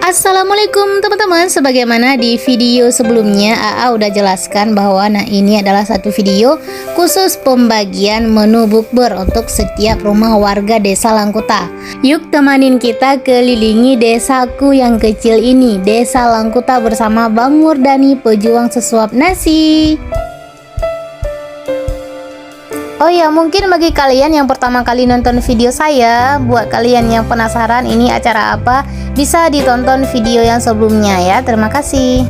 Assalamualaikum teman-teman. Sebagaimana di video sebelumnya AA udah jelaskan bahwa ini adalah satu video khusus pembagian menu bukber untuk setiap rumah warga desa Langkuta. Yuk temanin kita kelilingi desaku yang kecil ini, Desa Langkuta, bersama Bang Murdani, pejuang sesuap nasi. Oh ya, mungkin bagi kalian yang pertama kali nonton video saya, buat kalian yang penasaran ini acara apa, bisa ditonton video yang sebelumnya ya. Terima kasih.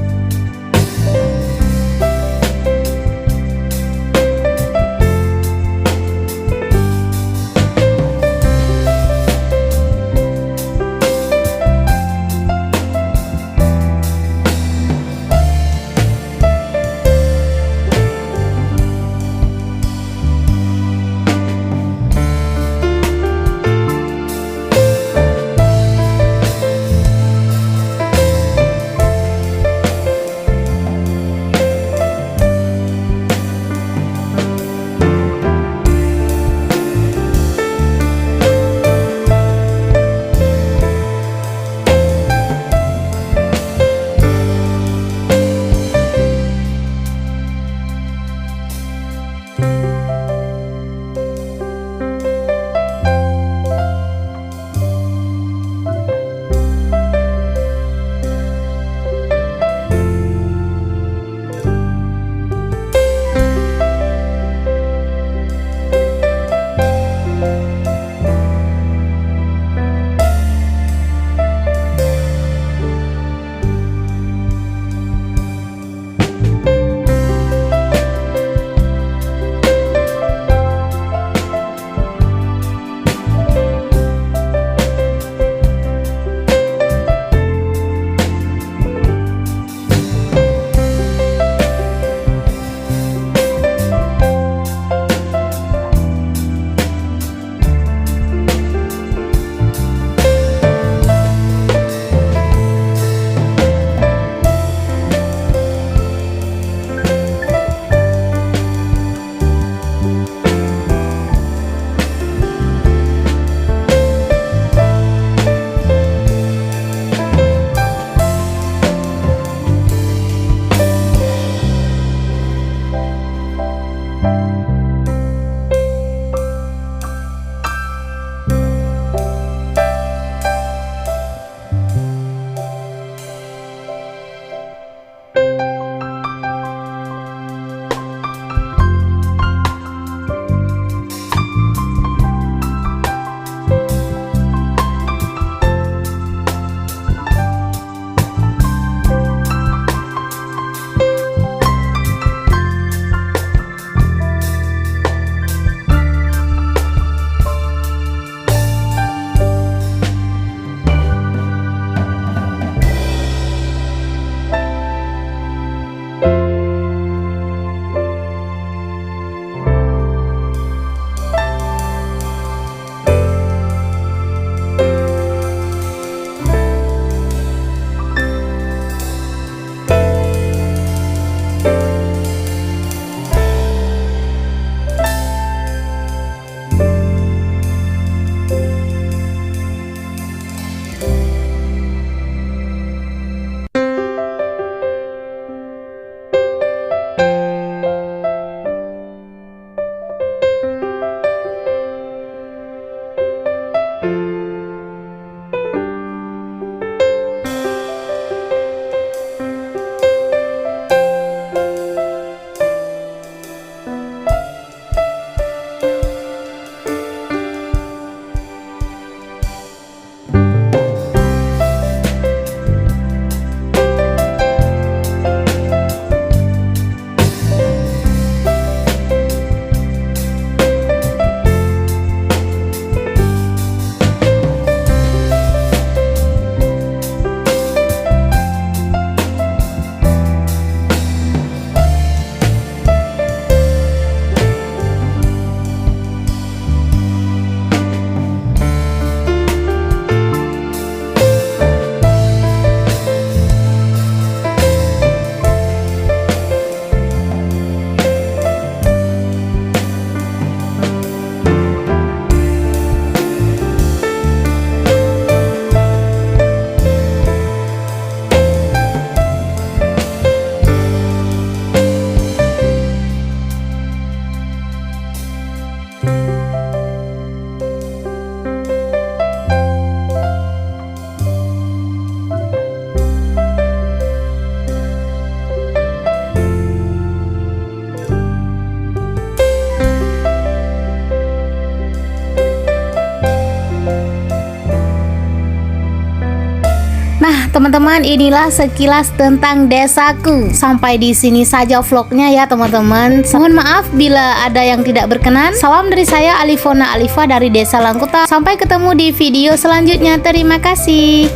Teman-teman, inilah sekilas tentang desaku. Sampai di sini saja vlognya ya teman-teman. Mohon maaf bila ada yang tidak berkenan. Salam dari saya Alifona Alifa dari Desa Langkuta. Sampai ketemu di video selanjutnya. Terima kasih.